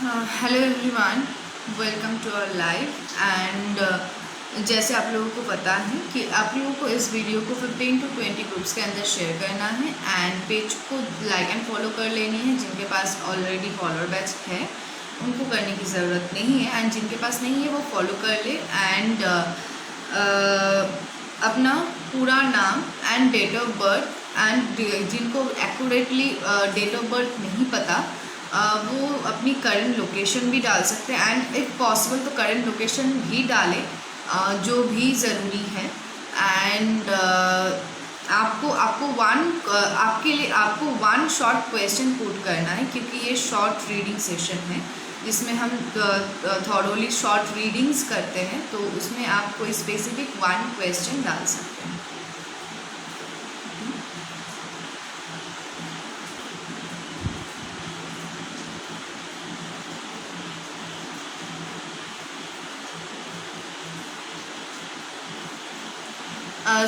Hello everyone, welcome to our live and जैसे आप लोगों को पता है कि आप लोगों को इस वीडियो को 15 टू 20 ग्रुप्स के अंदर शेयर करना है एंड पेज को लाइक एंड फॉलो कर लेनी है। जिनके पास ऑलरेडी फॉलोअर बैच है उनको करने की ज़रूरत नहीं है एंड जिनके पास नहीं है वो फॉलो कर ले एंड अपना पूरा नाम and date of birth and जिनको एक्यूरेटली डेट ऑफ बर्थ नहीं पता वो अपनी करंट लोकेशन भी डाल सकते हैं एंड इफ़ पॉसिबल तो करंट लोकेशन भी डालें, जो भी ज़रूरी है। एंड आपको आपको आपको वन शॉर्ट क्वेश्चन पुट करना है क्योंकि ये शॉर्ट रीडिंग सेशन है जिसमें हम थॉरोली शॉर्ट रीडिंग्स करते हैं, तो उसमें आप कोई स्पेसिफिक वन क्वेश्चन डाल सकते हैं।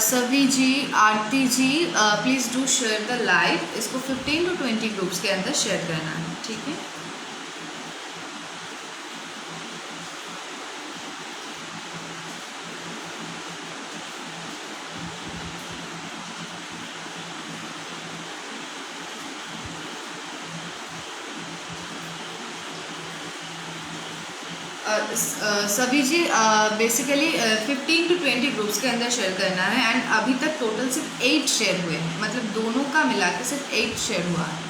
सभी जी, Aarti ji, please do share the live. इसको 15 टू 20 ग्रुप्स के अंदर शेयर करना है, ठीक है। सभी जी, बेसिकली 15 टू 20 ग्रुप्स के अंदर शेयर करना है एंड अभी तक टोटल सिर्फ 8 शेयर हुए हैं, मतलब दोनों का मिला के सिर्फ 8 शेयर हुआ है।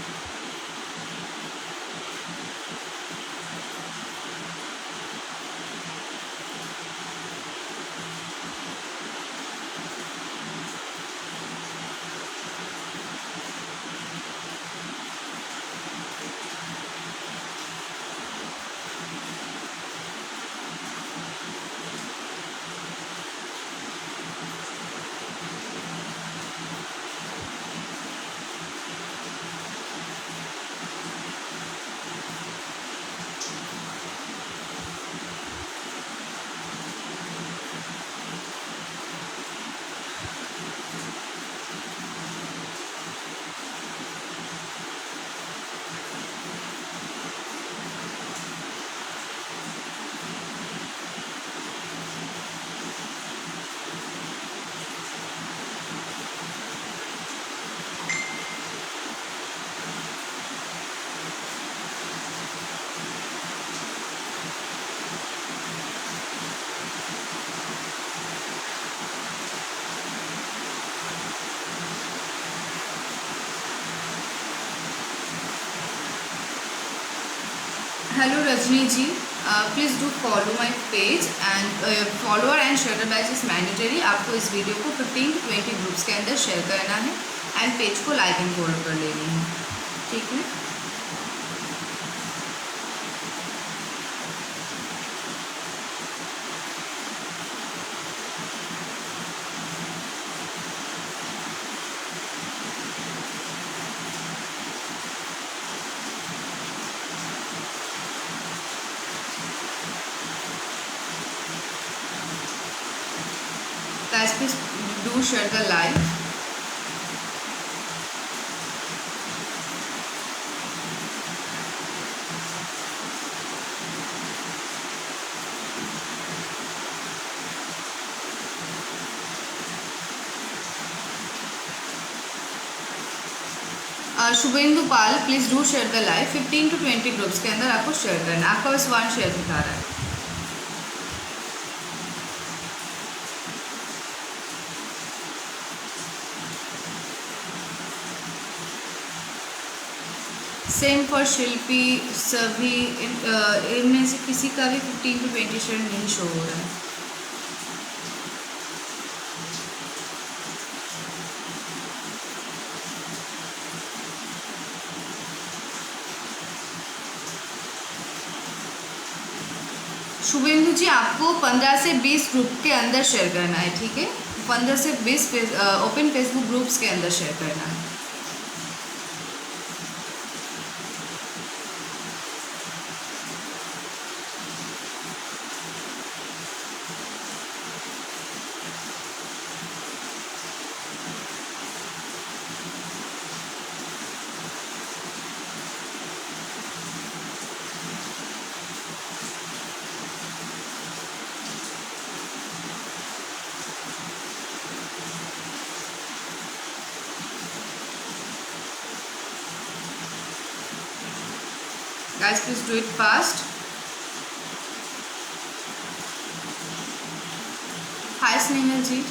Hello Rajni ji, please do follow my page and follower and share badge is mandatory. आपको इस वीडियो को 15 टू 20 ग्रुप्स के अंदर शेयर करना है एंड पेज को लाइक एंड फॉलो कर लेनी है, ठीक है। Guys, please do share the live. Shubhendu Pal, please do share the live. 15 to 20 groups के अंदर आपको शेयर करना है। आपका बस वन शेयर दिखा रहा है। सेम फॉर शिल्पी, सभी इनमें से किसी का भी 15 टू 20 शेयर नहीं शो हो रहा है। शुभेंदु जी, आपको 15 से 20 ग्रुप के अंदर शेयर करना है, ठीक है। 15 से 20 ओपन फेसबुक ग्रुप्स के अंदर शेयर करना है। Guys, please do it fast. Hi Snehal ji.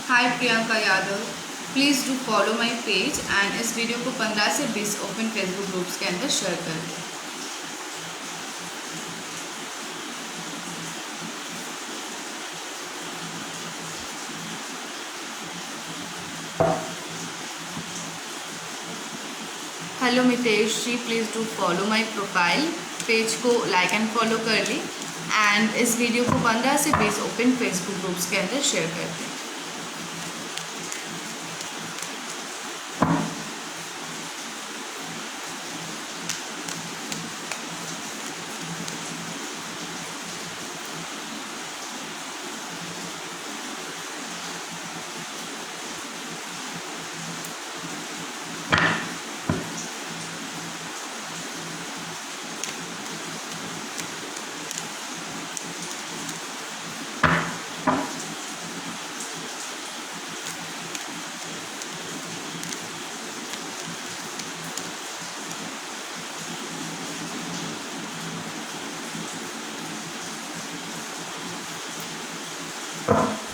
Hi Priyanka Yadav, please do follow my page and इस वीडियो को 15 से 20 ओपन फेसबुक ग्रुप्स के अंदर शेयर कर दें। Hello Mitesh ji, please do follow my profile, page को लाइक एंड फॉलो कर ली एंड इस वीडियो को 15 से 20 ओपन फेसबुक ग्रुप्स के अंदर शेयर कर दें।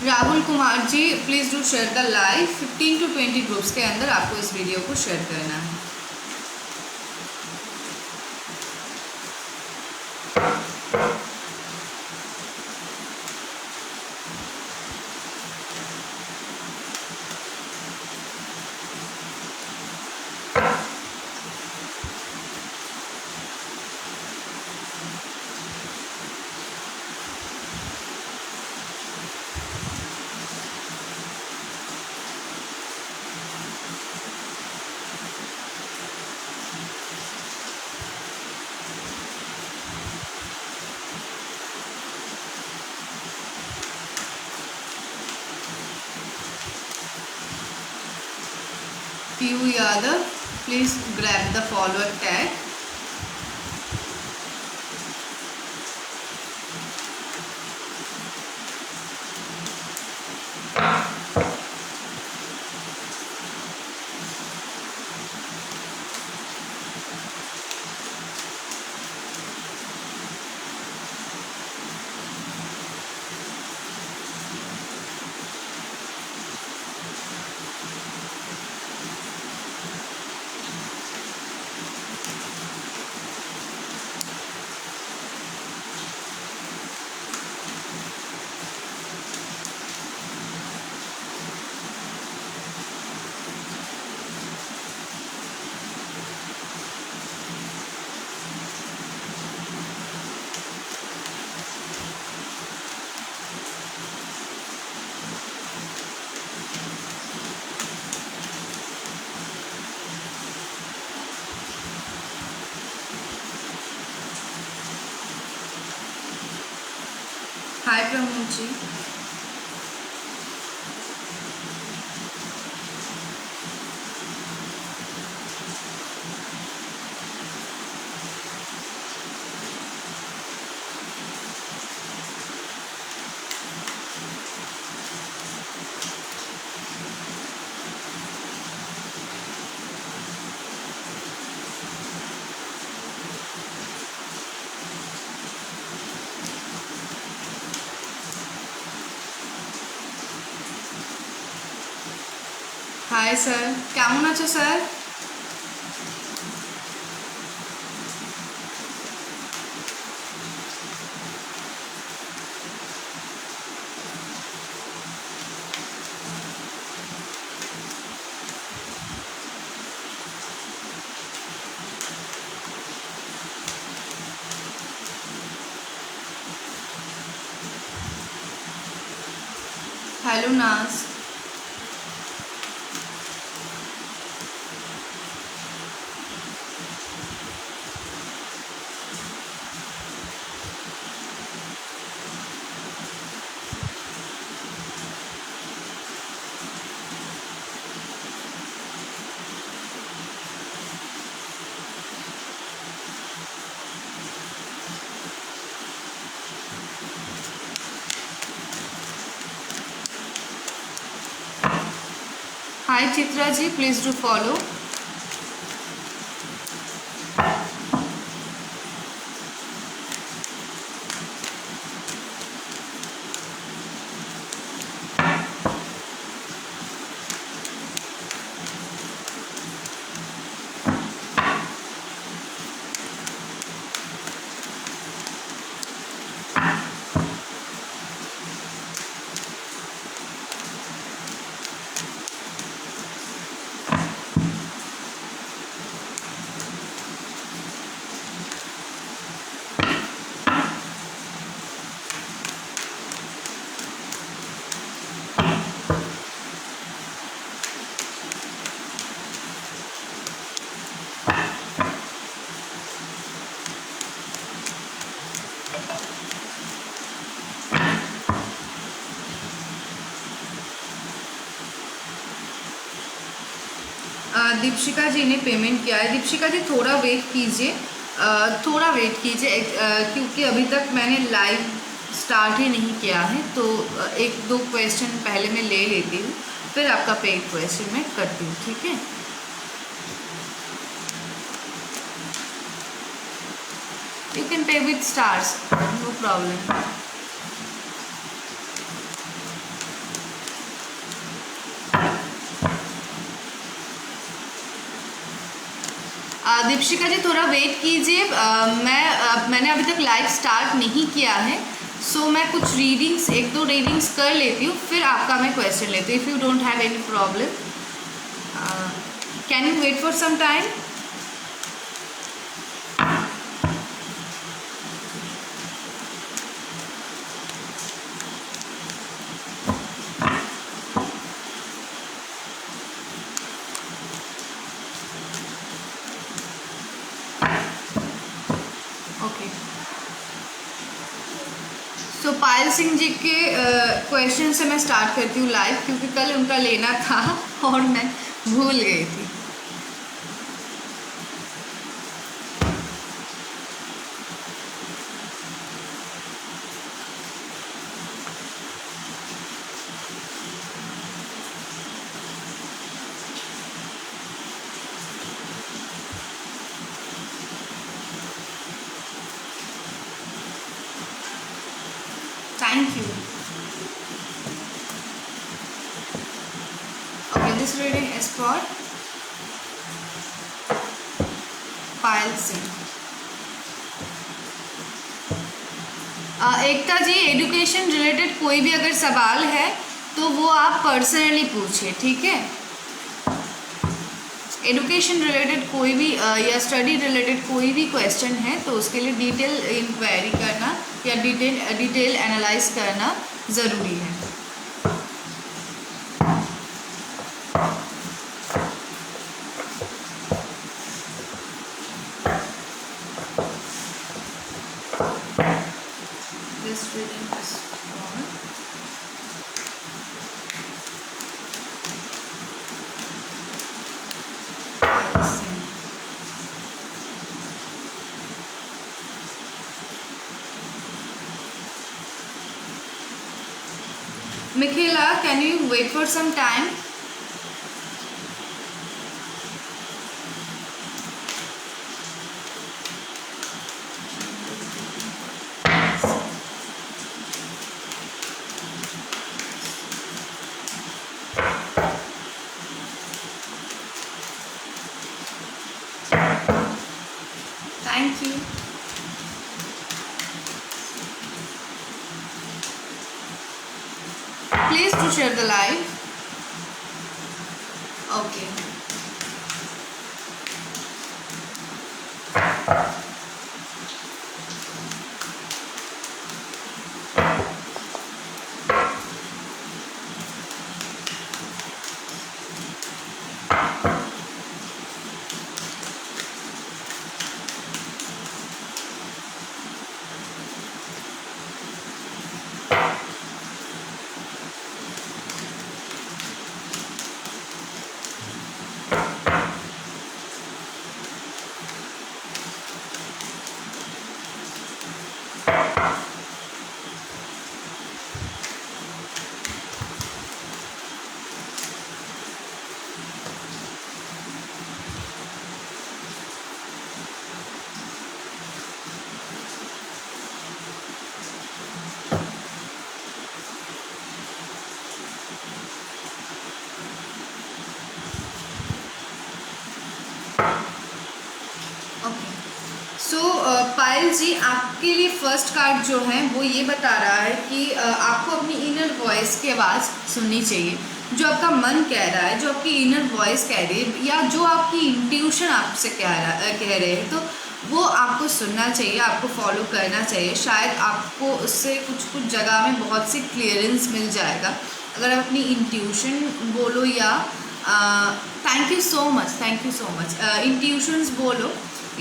Rahul Kumar ji, please do share the live. 15 to 20 groups के अंदर आपको इस वीडियो को शेयर करना है। Piyu Yadav, please grab the follower tag. Hi Pramod ji. Hi sir, কেমন আছো sir? Hello Naaz. Hi Chitra ji, please do follow. Deepshikha ji ने पेमेंट किया है। दीपशिका जी थोड़ा वेट कीजिए, थोड़ा वेट कीजिए, क्योंकि अभी तक मैंने लाइव स्टार्ट ही नहीं किया है, तो एक दो क्वेश्चन पहले मैं ले लेती हूँ, फिर आपका पेड क्वेश्चन मैं करती हूँ, ठीक है। You can pay with stars, no problem. Deepshikha ji थोड़ा वेट कीजिए, मैंने अभी तक लाइव स्टार्ट नहीं किया है, सो मैं कुछ रीडिंग्स, एक दो रीडिंग्स कर लेती हूँ, फिर आपका मैं क्वेश्चन लेती हूँ। If you don't have any problem, can you wait for some time. Okay, so Payal Singh ji के क्वेश्चन से मैं स्टार्ट करती हूँ लाइव, क्योंकि कल उनका लेना था और मैं भूल गई थी। Thank you. Okay, this reading is for Payal Singh. Ekta ji, education related कोई भी अगर सवाल है तो वो आप पर्सनली पूछिए, ठीक है। एजुकेशन रिलेटेड कोई भी या स्टडी रिलेटेड कोई भी क्वेश्चन है तो उसके लिए डिटेल इंक्वायरी करना या डिटेल एनालाइज करना ज़रूरी है। This reading is for Payal Singh. Michaela, can you wait for some time? Thank you. Please do share the live. Okay. Aryan जी, आपके लिए फर्स्ट कार्ड जो है वो ये बता रहा है कि आपको अपनी इनर वॉइस की आवाज़ सुननी चाहिए। जो आपका मन कह रहा है, जो आपकी इनर वॉइस कह रही है, या जो आपकी इंट्यूशन आपसे कह रहे हैं, तो वो आपको सुनना चाहिए, आपको फॉलो करना चाहिए। शायद आपको उससे कुछ कुछ जगह में बहुत सी क्लियरेंस मिल जाएगा अगर आप अपनी इंट्यूशन बोलो, या thank you so much intuitions बोलो,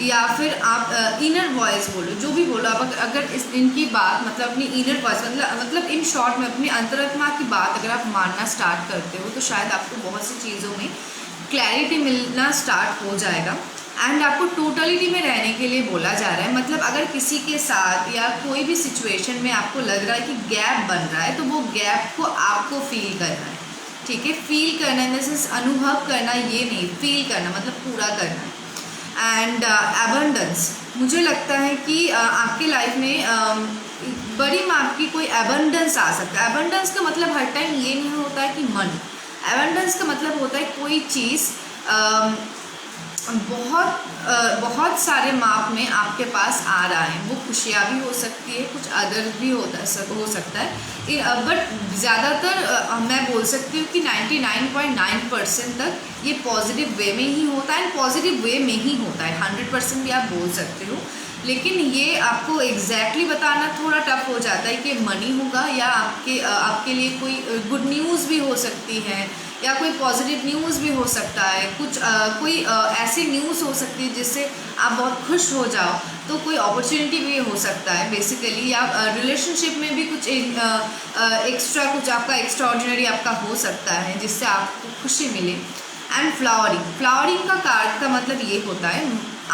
या फिर आप इनर वॉइस बोलो, जो भी बोलो आप। अगर इनकी बात मतलब अपनी इनर वॉइस मतलब इन शॉर्ट में अपनी अंतरात्मा की बात अगर आप मानना स्टार्ट करते हो, तो शायद आपको बहुत सी चीज़ों में क्लैरिटी मिलना स्टार्ट हो जाएगा। एंड आपको टोटलिटी में रहने के लिए बोला जा रहा है। मतलब अगर किसी के साथ या कोई भी सिचुएशन में आपको लग रहा है कि गैप बन रहा है, तो वो गैप को आपको फील करना है। ठीक है, फील करना है मीन्स अनुभव करना, ये नहीं, फील करना मतलब पूरा करना है। एंड एबंडेंस, मुझे लगता है कि आपके लाइफ में बड़ी माप की कोई एबंडेंस आ सकता है। एबंडेंस का मतलब हर टाइम ये नहीं होता है कि मनी। एबंडेंस का मतलब होता है कोई चीज़ बहुत सारे माप में आपके पास आ रहा है। वो खुशियाँ भी हो सकती है, कुछ अदर भी हो सकता है, बट ज़्यादातर मैं बोल सकती हूँ कि 99.9% तक ये पॉजिटिव वे में ही होता है। एंड पॉजिटिव वे में ही होता है, 100% भी आप बोल सकते हो। लेकिन ये आपको एग्जैक्टली बताना थोड़ा टफ हो जाता है कि मनी होगा, या आपके लिए कोई गुड न्यूज़ भी हो सकती है, या कोई पॉजिटिव न्यूज़ भी हो सकता है। कोई ऐसी न्यूज़ हो सकती है जिससे आप बहुत खुश हो जाओ, तो कोई अपॉर्चुनिटी भी हो सकता है बेसिकली। या रिलेशनशिप में भी कुछ एक्स्ट्रा, कुछ आपका एक्स्ट्राऑर्डिनरी आपका हो सकता है जिससे आपको खुशी मिले। एंड फ्लावरिंग का कार्ड का मतलब ये होता है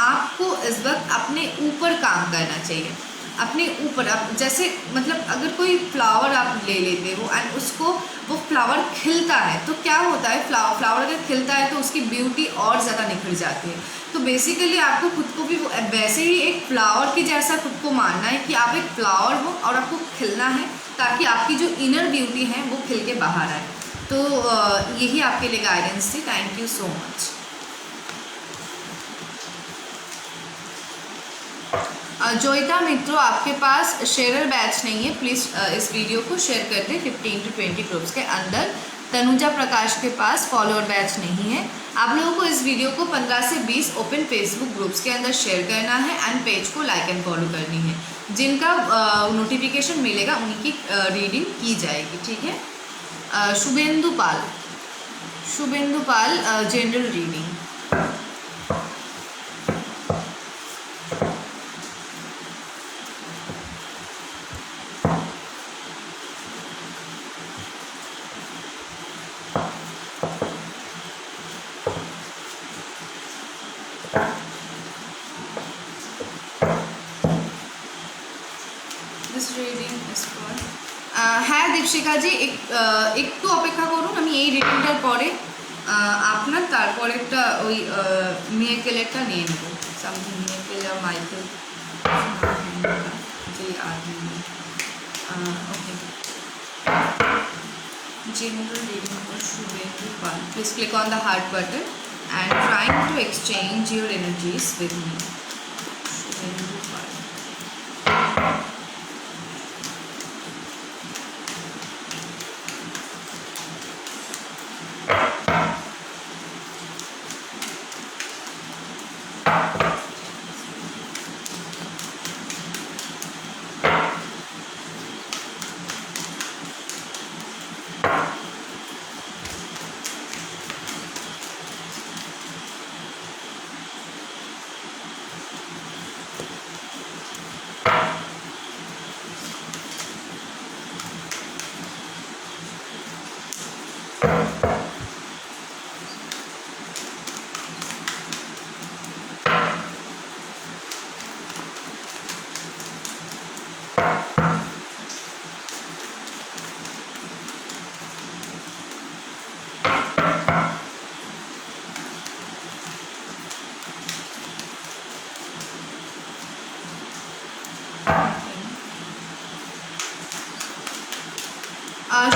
आपको इस वक्त अपने ऊपर काम करना चाहिए, अपने ऊपर। आप जैसे मतलब अगर कोई फ्लावर आप ले लेते हो एंड उसको वो फ्लावर खिलता है, तो क्या होता है, फ्लावर अगर खिलता है तो उसकी ब्यूटी और ज़्यादा निखर जाती है। तो बेसिकली आपको खुद को भी वैसे ही एक फ्लावर की जैसा खुद को मानना है कि आप एक फ्लावर हो और आपको खिलना है, ताकि आपकी जो इनर ब्यूटी है वो खिल के बाहर आए। तो यही आपके लिए गाइडेंस थी। Thank you so much. Joita मित्रों, आपके पास शेयरर बैच नहीं है, प्लीज़ इस वीडियो को शेयर कर दें 15 to 20 ग्रुप्स के अंदर। तनुजा प्रकाश के पास फॉलोअर बैच नहीं है। आप लोगों को इस वीडियो को 15 से 20 ओपन फेसबुक ग्रुप्स के अंदर शेयर करना है एंड पेज को लाइक एंड फॉलो करनी है। जिनका नोटिफिकेशन मिलेगा उनकी रीडिंग की जाएगी। ठीक है। शुभेंदु पाल जनरल रीडिंग। হ্যাঁ দীপশিকা জি, একটু অপেক্ষা করুন, আমি এই রিডিংটার পরে আপনার তারপরেরটা ওই মিরাকেলেরটা নিয়ে নেব। সামথিং মিরাকেল আর Michael ji okay. General reading for Shubhendu Pal. Please click on the heart button and trying to exchange your energies with me. Shubhendu Pal.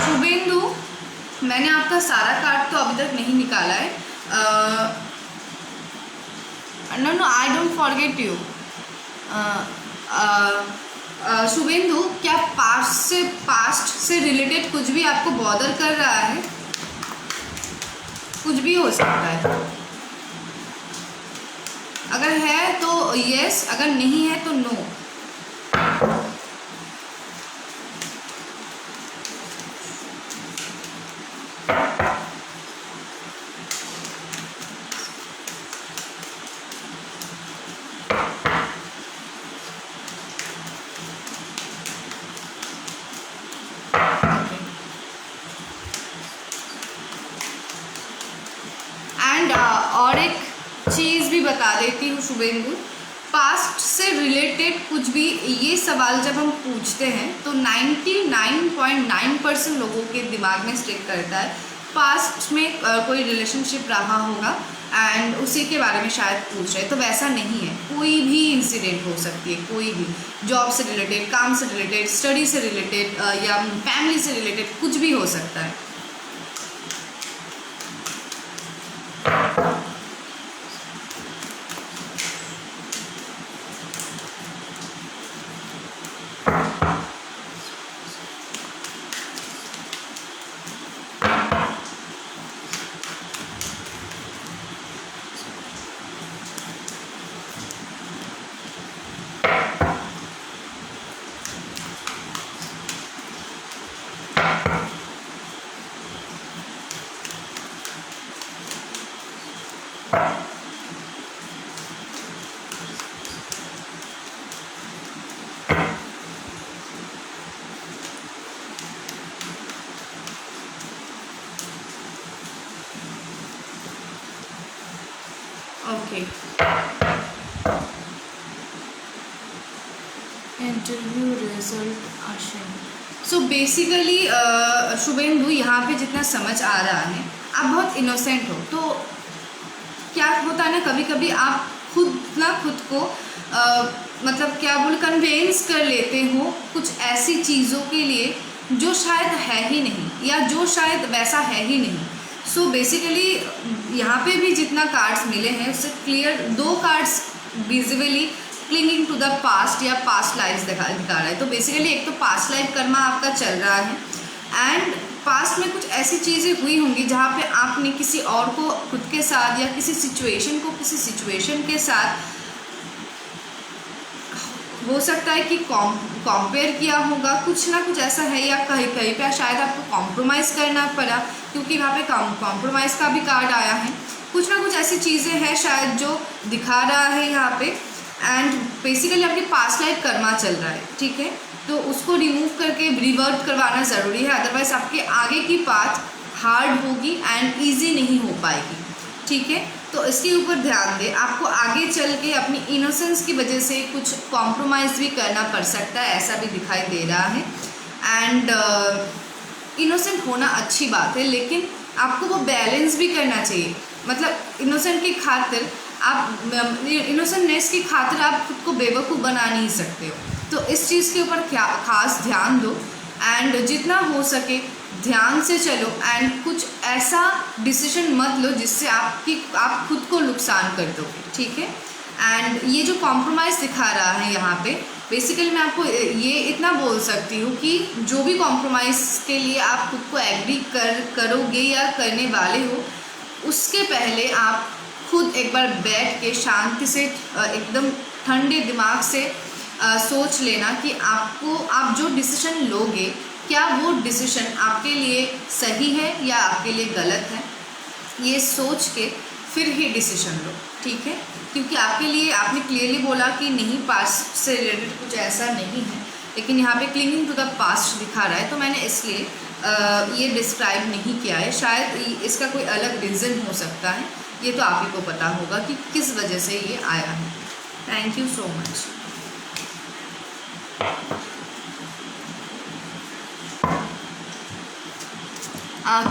Shubhendu, मैंने आपका सारा कार्ड तो अभी तक नहीं निकाला है। No I don't forget you. Shubhendu, क्या पास्ट से रिलेटेड कुछ भी आपको बॉदर कर रहा है? कुछ भी हो सकता है। अगर है तो यस, अगर नहीं है तो नो। एंड और एक चीज़ भी बता देती हूँ शुभेंदु, पास्ट से रिलेटेड कुछ भी ये सवाल जब हम पूछते हैं तो 99.9% लोगों के दिमाग में स्टिक करता है। पास्ट में कोई रिलेशनशिप रहा होगा एंड उसी के बारे में शायद पूछ रहे, तो वैसा नहीं है। कोई भी इंसिडेंट हो सकती है, कोई भी जॉब से रिलेटेड, काम से रिलेटेड, स्टडी से रिलेटेड या फैमिली से रिलेटेड कुछ भी हो सकता है। ओके, इंटरव्यू रिजल्ट आशन। सो बेसिकली शुभेंदु, यहाँ पे जितना समझ आ रहा है आप बहुत इनोसेंट हो। तो क्या होता है ना, कभी कभी आप खुद को मतलब क्या बोल कन्वेंस कर लेते हो कुछ ऐसी चीज़ों के लिए जो शायद है ही नहीं, या जो शायद वैसा है ही नहीं। सो बेसिकली यहाँ पे भी जितना कार्ड्स मिले हैं उससे क्लियर, दो cards visibly clinging to the past या पास्ट लाइफ दिखा रहा है। तो बेसिकली एक तो पास्ट लाइफ कर्मा आपका चल रहा है एंड पास्ट में कुछ ऐसी चीज़ें हुई होंगी जहाँ पे आपने किसी और को खुद के साथ या किसी सिचुएशन को किसी सिचुएशन के साथ हो सकता है कि कंपेयर किया होगा, कुछ ना कुछ ऐसा है, या कहीं कहीं पे शायद आपको कॉम्प्रोमाइज़ करना पड़ा, क्योंकि वहाँ पे कॉम्प्रोमाइज़ का भी कार्ड आया है। कुछ ना कुछ ऐसी चीज़ें हैं शायद जो दिखा रहा है यहाँ पे। एंड बेसिकली आपकी पास्ट लाइफ कर्मा चल रहा है, ठीक है, तो उसको रिमूव करके रिवर्ट करवाना ज़रूरी है, अदरवाइज़ आपके आगे की पाथ हार्ड होगी एंड ईजी नहीं हो पाएगी, ठीक है। तो इसके ऊपर ध्यान दें, आपको आगे चल के अपनी इनोसेंस की वजह से कुछ कॉम्प्रोमाइज़ भी करना पड़ सकता है, ऐसा भी दिखाई दे रहा है। एंड इनोसेंट होना अच्छी बात है, लेकिन आपको वो बैलेंस भी करना चाहिए। मतलब इनोसेंट की खातिर आप इनोसेंटनेस की खातिर आप खुद को बेवकूफ़ बना नहीं सकते हो। तो इस चीज़ के ऊपर खास ध्यान दो एंड जितना हो सके ध्यान से चलो एंड कुछ ऐसा डिसीजन मत लो जिससे आप खुद को नुकसान कर दोगे, ठीक है। एंड ये जो कॉम्प्रोमाइज़ दिखा रहा है यहाँ पे, बेसिकली मैं आपको ये इतना बोल सकती हूँ कि जो भी कॉम्प्रोमाइज़ के लिए आप खुद को एग्री करोगे या करने वाले हो, उसके पहले आप खुद एक बार बैठ के शांति से एकदम ठंडे दिमाग से सोच लेना कि आप जो डिसीजन लोगे क्या वो डिसीजन आपके लिए सही है या आपके लिए गलत है, ये सोच के फिर ही डिसीजन लो, ठीक है। क्योंकि आपके लिए आपने क्लियरली बोला कि नहीं, पास्ट से रिलेटेड कुछ ऐसा नहीं है, लेकिन यहाँ पे क्लिंगिंग टू द पास्ट दिखा रहा है, तो मैंने इसलिए ये डिस्क्राइब नहीं किया है। शायद इसका कोई अलग रीज़न हो सकता है, ये तो आप ही को पता होगा कि किस वजह से ये आया है। Thank you so much.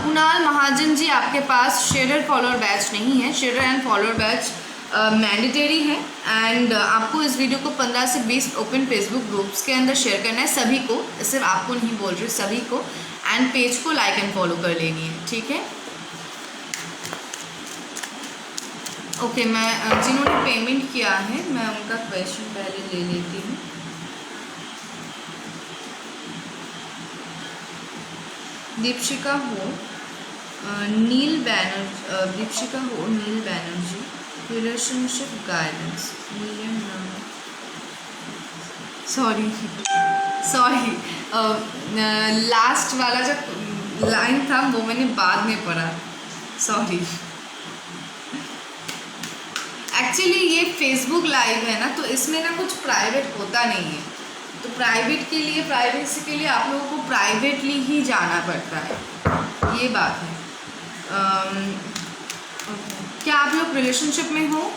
Kunal Mahajan ji, आपके पास शेयर फॉलोअर बैच नहीं है। Share and follower badge mandatory है एंड आपको इस वीडियो को 15 से 20 ओपन फेसबुक ग्रुप्स के अंदर शेयर करना है, सभी को, सिर्फ आपको नहीं बोल रही, सभी को। एंड पेज को लाइक एंड फॉलो कर लेनी है, ठीक है। ओके, मैं जिन्होंने पेमेंट किया है मैं उनका क्वेश्चन पहले ले लेती हूँ। दीपशिका हो, नील बैनर्जी, दीपशिका हो Neel Banerjee, relationship guidance, sorry sorry, last वाला जो लाइन था वो मैंने बाद में पढ़ा, सॉरी। एक्चुअली ये फेसबुक लाइव है ना, तो इसमें ना कुछ प्राइवेट होता नहीं है, तो प्राइवेट के लिए, प्राइवेसी के लिए आप लोगों को प्राइवेटली ही जाना पड़ता है, ये बात है। क्या आप लोग रिलेशनशिप में हो?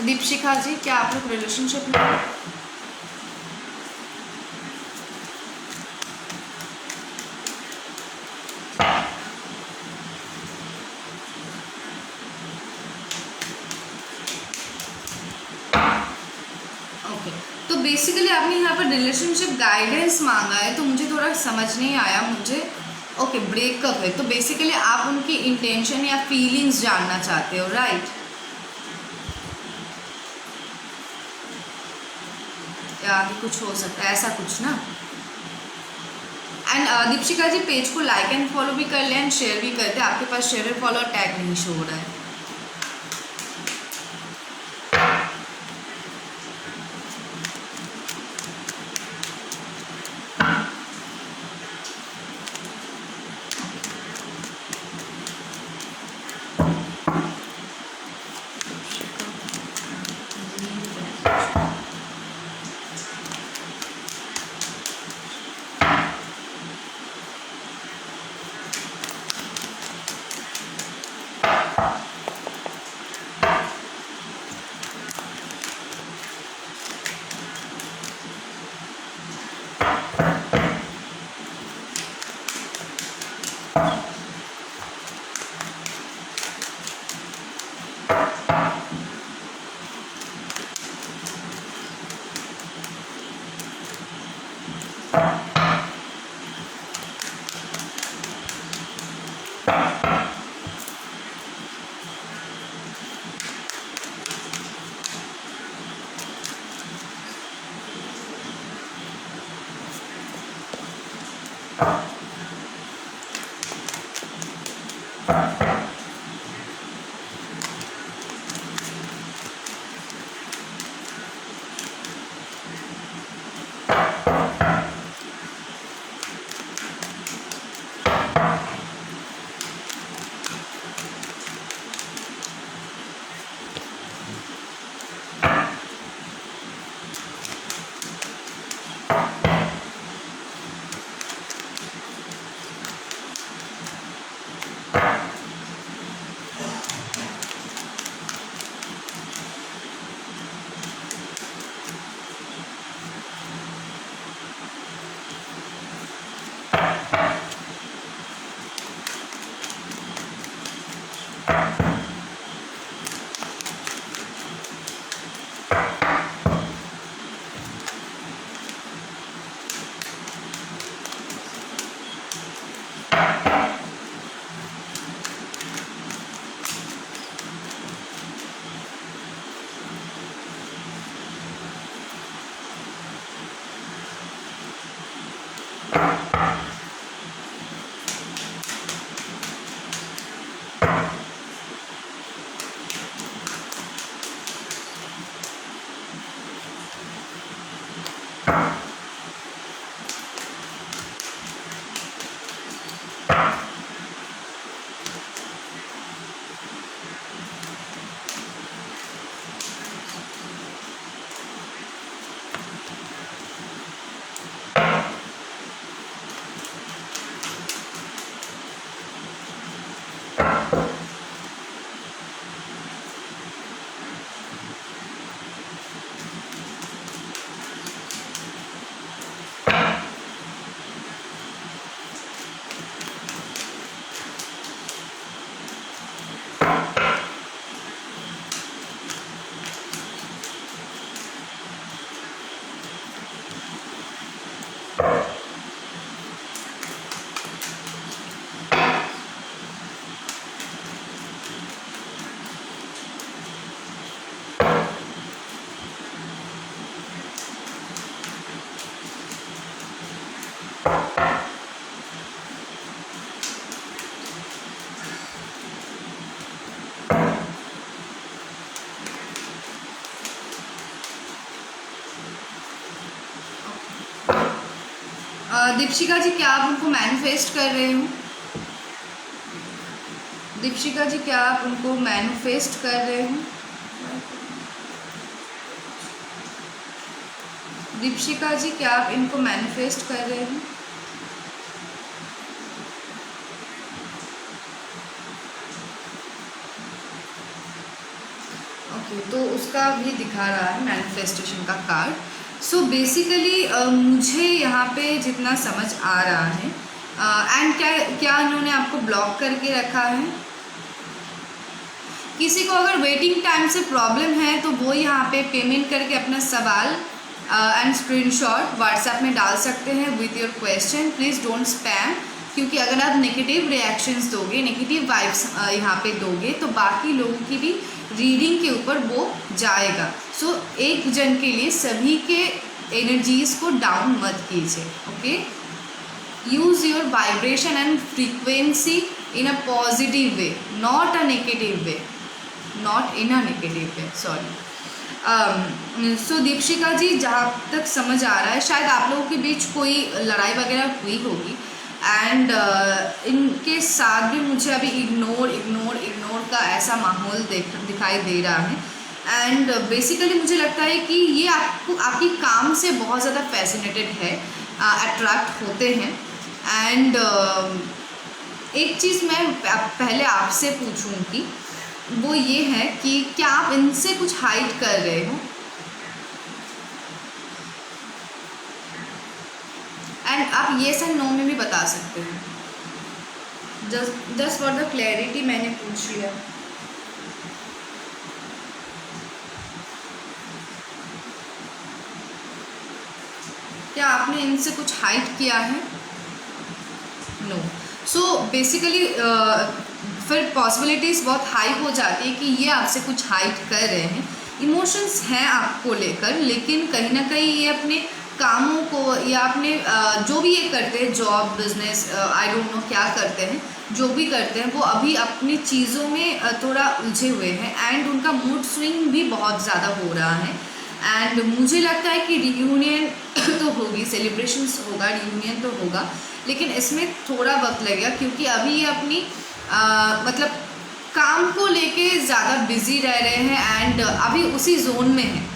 दीपशिखा जी, क्या आप लोग रिलेशनशिप में हो? ओके, तो बेसिकली आपने यहाँ पर रिलेशनशिप गाइडेंस मांगा है, तो मुझे थोड़ा समझ नहीं आया मुझे। ओके, ब्रेकअप है, तो बेसिकली आप उनकी इंटेंशन या फीलिंग्स जानना चाहते हो, राइट? या आगे कुछ हो सकता है ऐसा कुछ ना। एंड दीपशिका जी, पेज को लाइक एंड फॉलो भी कर लें एंड शेयर भी करते हैं, आपके पास शेयर फॉलो टैग नहीं शो हो रहा है। दीपशिका जी क्या आप उनको मैनिफेस्ट कर रहे हो? दीपशिका जी क्या आप उनको मैनिफेस्ट कर रहे हो? दीपशिका जी क्या आप इनको मैनिफेस्ट कर रहे हो? ओके, तो उसका भी दिखा रहा है मैनिफेस्टेशन का कार्ड। सो बेसिकली मुझे यहाँ पे जितना समझ आ रहा है, एंड क्या क्या इन्होंने आपको ब्लॉक करके रखा है? किसी को अगर वेटिंग टाइम से प्रॉब्लम है तो वो यहाँ पे पेमेंट करके अपना सवाल एंड स्क्रीनशॉट व्हाट्सएप में डाल सकते हैं with your question. Please don't spam, क्योंकि अगर आप नेगेटिव रिएक्शंस दोगे, नेगेटिव वाइब्स यहाँ पे दोगे तो बाकी लोगों की भी रीडिंग के ऊपर वो जाएगा। सो एक जन के लिए सभी के एनर्जीज़ को डाउन मत कीजिए। Okay, use your vibration and frequency in a positive way, not a negative way, not in a negative way, sorry. So Deepshikha ji जहाँ तक समझ आ रहा है शायद आप लोगों के बीच कोई लड़ाई वगैरह हुई होगी, एंड इनके साथ भी मुझे अभी इग्नोर का ऐसा माहौल दिखाई दे रहा है। एंड बेसिकली मुझे लगता है कि ये आपको आपकी काम से बहुत ज़्यादा फैसिनेटेड है, अट्रैक्ट होते हैं। एंड एक चीज़ मैं पहले आपसे पूछूंगी, वो ये है कि क्या आप इनसे कुछ हाइड कर रहे हो? एंड आप येस एंड नो में भी बता सकते हो। जस्ट फॉर द क्लैरिटी मैंने पूछ लिया। क्या आपने इनसे कुछ हाइड किया है? नो। सो बेसिकली फिर पॉसिबिलिटीज़ बहुत हाई हो जाती है कि ये आपसे कुछ हाइड कर रहे हैं। इमोशंस हैं आपको लेकर, लेकिन कहीं ना कहीं ये अपने कामों को या अपने जो भी ये करते हैं, job, business, I don't know क्या करते हैं, जो भी करते हैं वो अभी अपनी चीज़ों में थोड़ा उलझे हुए हैं। एंड उनका मूड स्विंग भी बहुत ज़्यादा हो रहा है। एंड मुझे लगता है कि रियूनियन तो होगी, सेलिब्रेशंस होगा, रियूनियन तो होगा, लेकिन इसमें थोड़ा वक्त लगेगा, क्योंकि अभी ये अपनी मतलब काम को लेके ज़्यादा बिजी रह रहे हैं एंड अभी उसी जोन में हैं।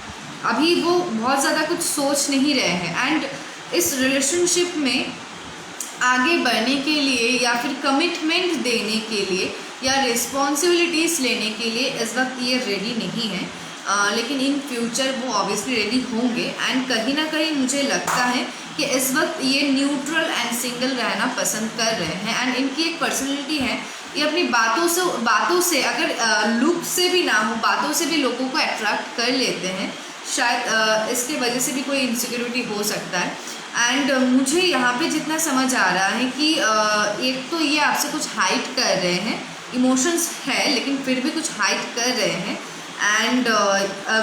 अभी वो बहुत ज़्यादा कुछ सोच नहीं रहे हैं। एंड इस रिलेशनशिप में आगे बढ़ने के लिए या फिर कमिटमेंट देने के लिए या रिस्पॉन्सिबिलिटीज़ लेने के लिए इस वक्त ये रेडी नहीं है, लेकिन इन फ्यूचर वो ऑब्वियसली रेडी होंगे। एंड कहीं ना कहीं मुझे लगता है कि इस वक्त ये न्यूट्रल एंड सिंगल रहना पसंद कर रहे हैं। एंड इनकी एक पर्सनैलिटी है, ये अपनी बातों से अगर लुक से भी ना हो, बातों से भी लोगों को अट्रैक्ट कर लेते हैं। शायद इसके वजह से भी कोई इनसिक्योरिटी हो सकता है। एंड मुझे यहाँ पे जितना समझ आ रहा है कि एक तो ये आपसे कुछ हाइड कर रहे हैं, इमोशंस है लेकिन फिर भी कुछ हाइड कर रहे हैं। एंड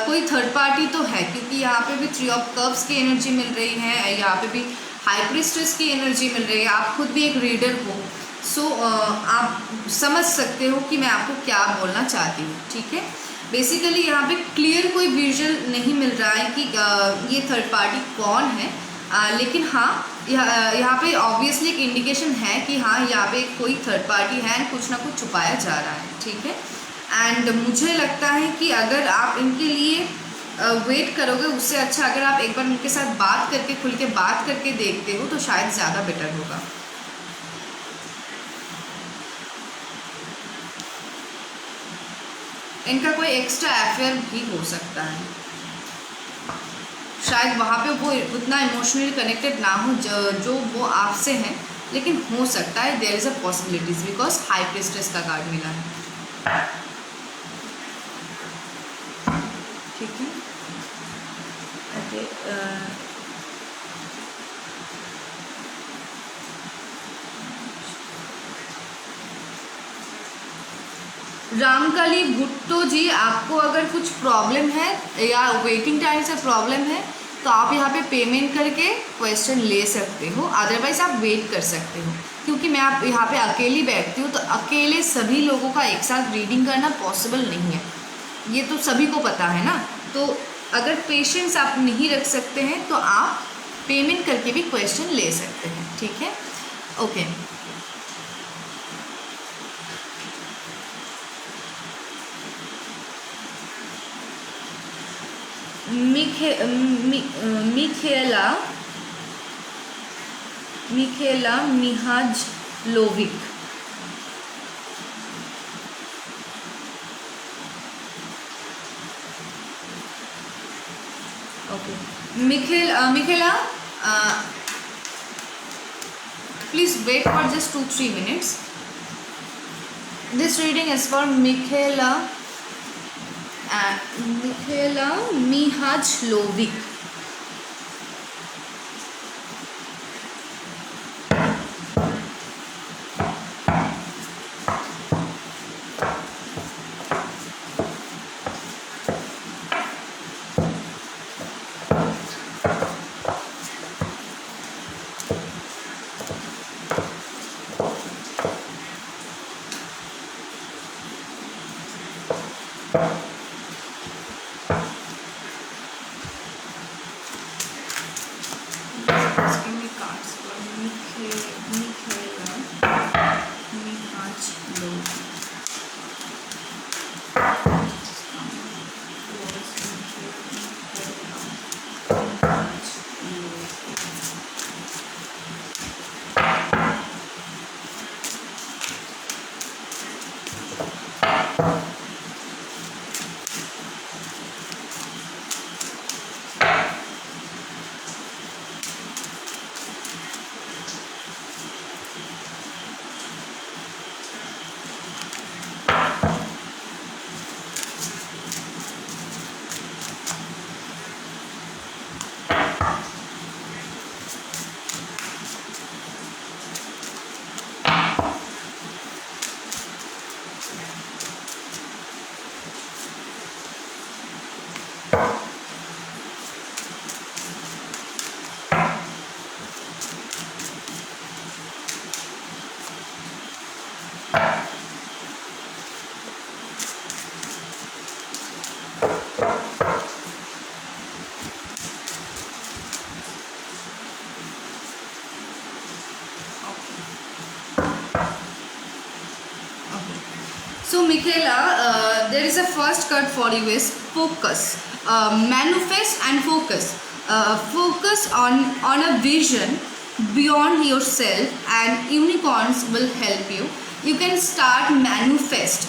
कोई थर्ड पार्टी तो है, क्योंकि यहाँ पे भी 3 ऑफ कप्स की एनर्जी मिल रही है, यहाँ पे भी हाई प्रीस्टेस की एनर्जी मिल रही है। आप खुद भी एक रीडर हो, सो आप समझ सकते हो कि मैं आपको क्या बोलना चाहती हूँ, ठीक है। बेसिकली यहाँ पे क्लियर कोई विजुअल नहीं मिल रहा है कि ये थर्ड पार्टी कौन है, लेकिन हाँ यहाँ पे ऑब्वियसली एक इंडिकेशन है कि हाँ यहाँ पे कोई थर्ड पार्टी है एंड कुछ ना कुछ छुपाया जा रहा है, ठीक है। एंड मुझे लगता है कि अगर आप इनके लिए वेट करोगे, उससे अच्छा अगर आप एक बार उनके साथ बात करके, खुल के बात करके देखते हो तो शायद ज़्यादा बेटर होगा। इनका कोई एक्स्ट्रा अफेयर भी हो सकता है, शायद वहाँ पे वो उतना इमोशनली कनेक्टेड ना हो जो वो आपसे हैं, लेकिन हो सकता है, there is a possibilities, because high priestess का कार्ड मिला है, ठीक है। ओके, रामकली भुट्टो जी, आपको अगर कुछ प्रॉब्लम है या वेटिंग टाइम से प्रॉब्लम है तो आप यहाँ पे पेमेंट करके क्वेश्चन ले सकते हो, अदरवाइज़ आप वेट कर सकते हो, क्योंकि मैं आप यहाँ पे अकेली बैठती हूँ तो अकेले सभी लोगों का एक साथ रीडिंग करना पॉसिबल नहीं है, ये तो सभी को पता है ना। तो अगर पेशेंस आप नहीं रख सकते हैं तो आप पेमेंट करके भी क्वेश्चन ले सकते हैं, ठीक है। Okay, Michaela Mihajlovic. Okay, Michaela, please wait for just 2-3 minutes. This reading is for Michaela Mihajlovic. So Michaela, there is a first card for you is focus, manifest and focus. Focus on a vision beyond yourself, and unicorns will help you. You can start manifest.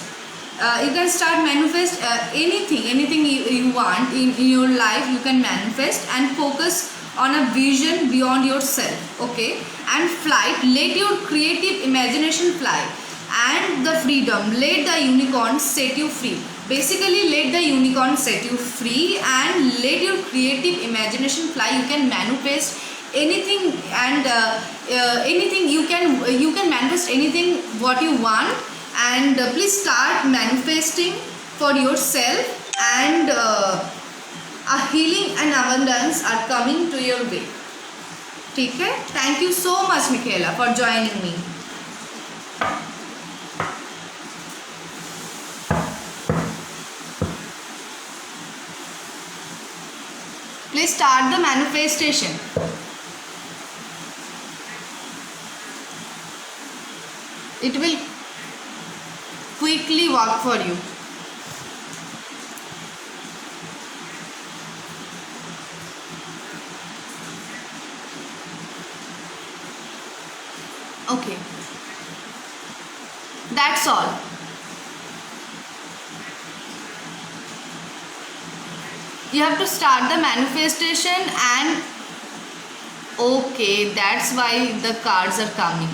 Anything you want in your life. You can manifest and focus on a vision beyond yourself. Okay, and flight. Let your creative imagination fly. And the freedom, let the unicorn set you free. Basically, let the unicorn set you free and let your creative imagination fly. You can manifest anything, and anything you can manifest anything what you want. And please start manifesting for yourself, and a healing and abundance are coming to your way. ठीक है, thank you so much Michaela for joining me. Please start the manifestation. It will quickly work for you. Okay, that's all. You have to start the manifestation, and okay, that's why the cards are coming.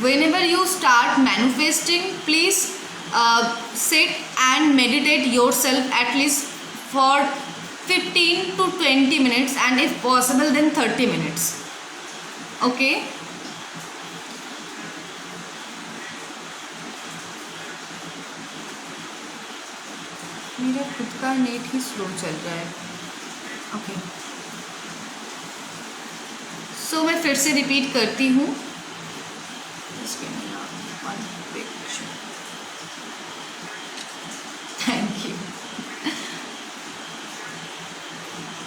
Whenever you start manifesting, please sit and meditate yourself at least for 15 to 20 minutes, and if possible then 30 minutes. Okay, मेरा खुद का net ही slow चल रहा है. Okay, सो मैं फिर से repeat करती हूँ.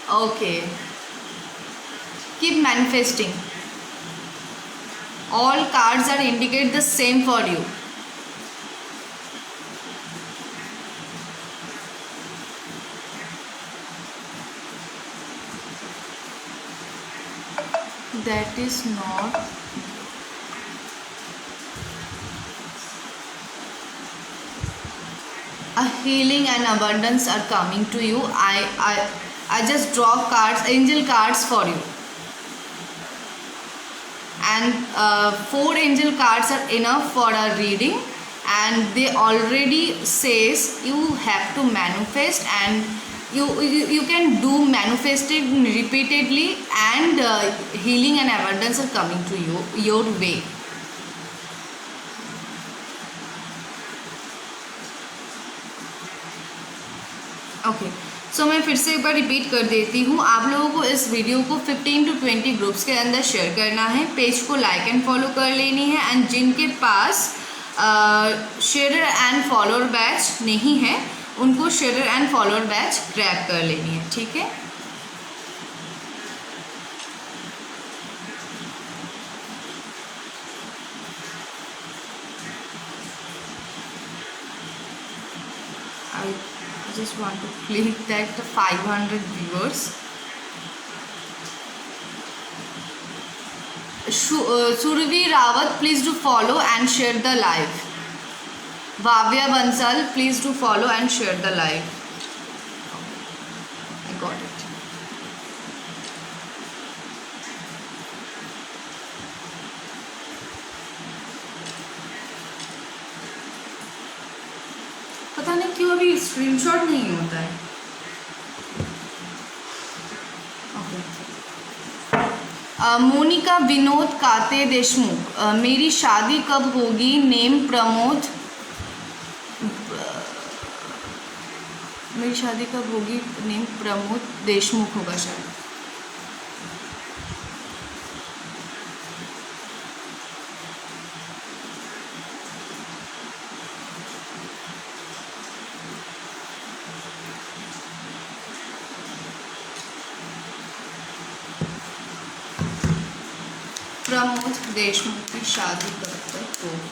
Okay. Keep manifesting. All cards are indicate the same for you. That is not a healing and abundance are coming to you. I just draw cards, angel cards for you, and 4 angel cards are enough for a reading, and they already says you have to manifest, and you can do manifested repeatedly, and healing and abundance are coming to you your way. Okay so मैं फिर से एक बार repeat कर देती हूँ। आप लोगों को इस वीडियो को 15 to 20 ग्रुप्स के अंदर शेयर करना है, पेज को लाइक एंड फॉलो कर लेनी है, एंड जिनके पास शेयरर एंड फॉलोअर बैच नहीं है उनको शेयरर एंड फॉलोअर बैच ग्रैब कर लेनी है, ठीक है। I just want to click that the 500 viewers. Survi Rawat, please do follow and share the live. Bhavya Bansal, please do follow and share the live. I got it. पता नहीं क्यों अभी screenshot नहीं होता है। मोनिका विनोद काते देशमुख, मेरी शादी कब होगी? नेम प्रमोद, मेरी शादी कब होगी? नेम प्रमोद देशमुख होगा शायद। प्रमोद देशमुख की शादी कब तक होगी?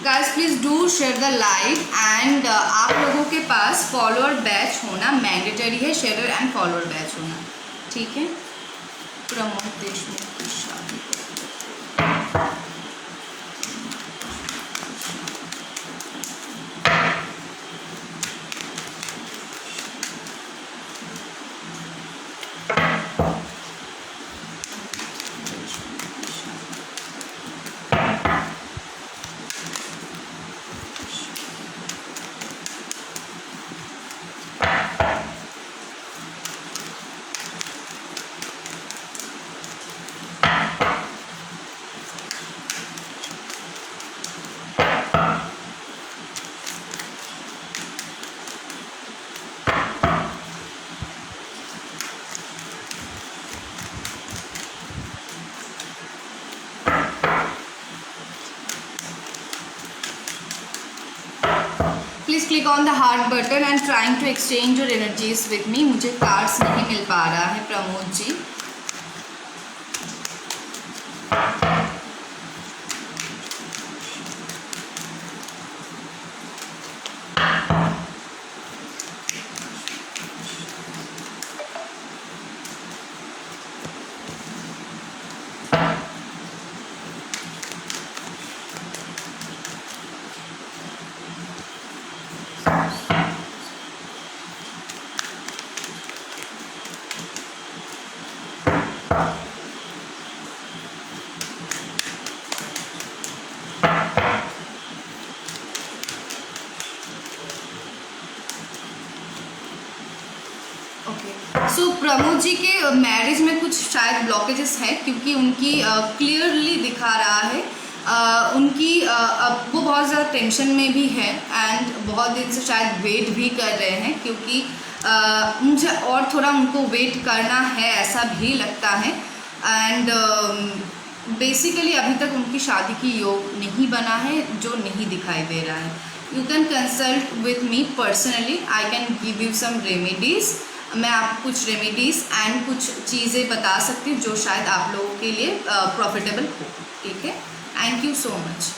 Guys please do share the live, and आप लोगों के पास फॉलोअर बैच होना मैंडेटरी है, शेयरर एंड फॉलोअर बैच होना, ठीक है। प्रमोद देशमुख की शादी please click on the heart button and trying to exchange your energies with me. मुझे कार्ड्स नहीं मिल पा रहा है प्रमोद जी। सो प्रमोद जी के मैरिज में कुछ शायद ब्लॉकेजेस हैं, क्योंकि उनकी क्लियरली दिखा रहा है उनकी अब वो बहुत ज़्यादा टेंशन में भी है, एंड बहुत दिन से शायद वेट भी कर रहे हैं, क्योंकि मुझे और थोड़ा उनको वेट करना है ऐसा भी लगता है। एंड बेसिकली अभी तक उनकी शादी की योग नहीं बना है, जो नहीं दिखाई दे रहा है। You can consult with me personally, I can give you some remedies. मैं आपको कुछ रेमेडीज़ एंड कुछ चीज़ें बता सकती हूँ जो शायद आप लोगों के लिए प्रॉफिटेबल हो। ठीक है, thank you so much.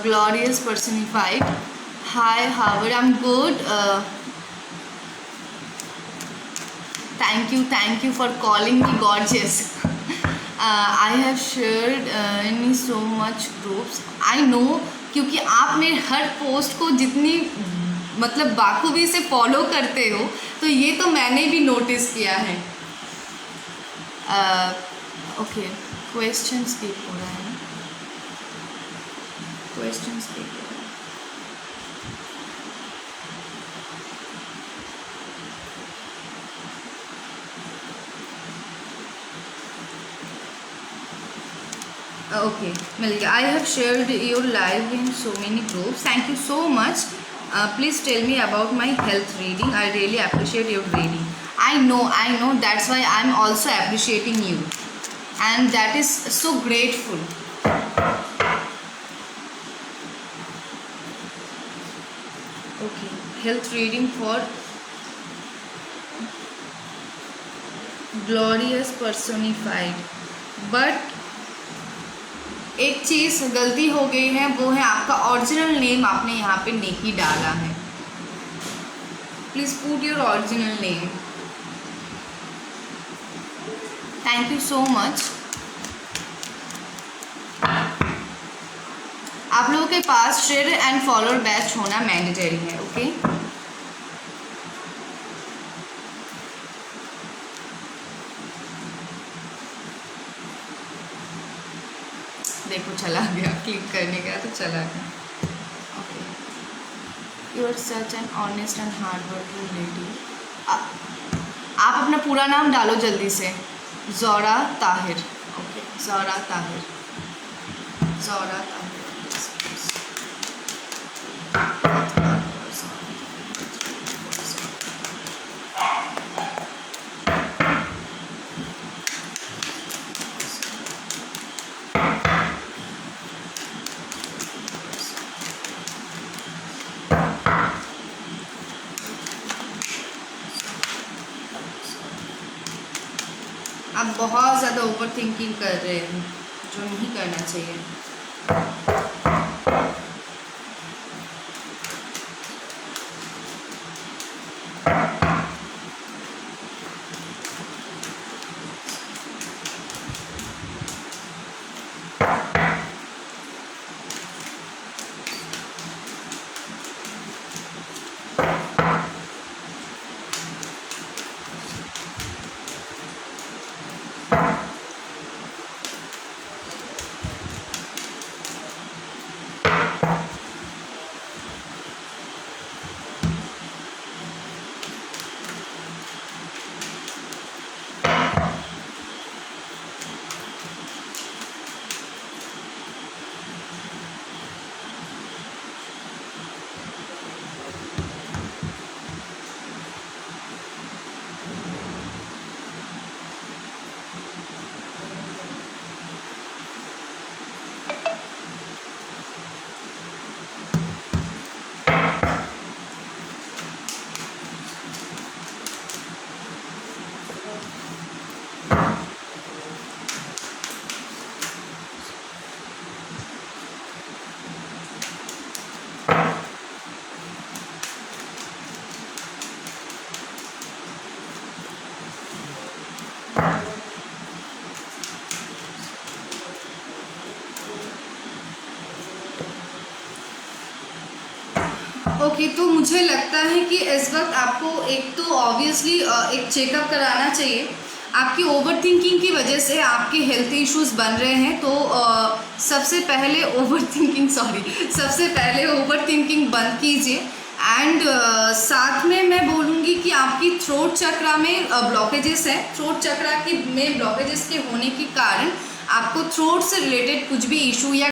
Glorious personified. Hi Howard, I'm good. Thank you for calling me gorgeous. I have shared in so much groups. I know, क्योंकि आप मेरे हर पोस्ट को जितनी मतलब बाखूबी से फॉलो करते हो, तो ये तो मैंने भी नोटिस किया है। ओके, क्वेश्चन स्किप हो रहा है। क्वेश्चन स्किप हो रहा है। ओके, मिल गया। I have shared your live in so many groups, thank you so much. Please tell me about my health reading, I really appreciate your reading. I know that's why I am also appreciating you and that is so grateful. Okay, health reading for glorious personified. But एक चीज़ गलती हो गई है, वो है आपका original name आपने यहाँ पे नहीं डाला है। Please put your original name. Thank you so much. आप लोगों के पास शेयर एंड फॉलोअर बैच होना मैंडेटरी है। ओके, देखो चला गया, क्लिक करने गया तो चला गया। Okay, you are such an honest and hard working lady. आप अपना पूरा नाम डालो जल्दी से। ज़ोरा ताहिर। ओके, ज़ोरा ताहिर, ज़ोरा ताहिर। आप बहुत ज़्यादा ओवर थिंकिंग कर रहे हैं, जो नहीं करना चाहिए। ओके, तो मुझे लगता है कि इस वक्त आपको एक तो ऑब्वियसली एक चेकअप कराना चाहिए। आपकी ओवर थिंकिंग की वजह से आपके हेल्थ इश्यूज़ बन रहे हैं, तो सबसे पहले ओवर थिंकिंग बंद कीजिए। एंड साथ में मैं बोलूँगी कि आपकी थ्रोट चक्रा में ब्लॉकेजेस है। थ्रोट चक्रा में ब्लॉकेजेस के होने के कारण आपको थ्रोट से रिलेटेड कुछ भी इशू या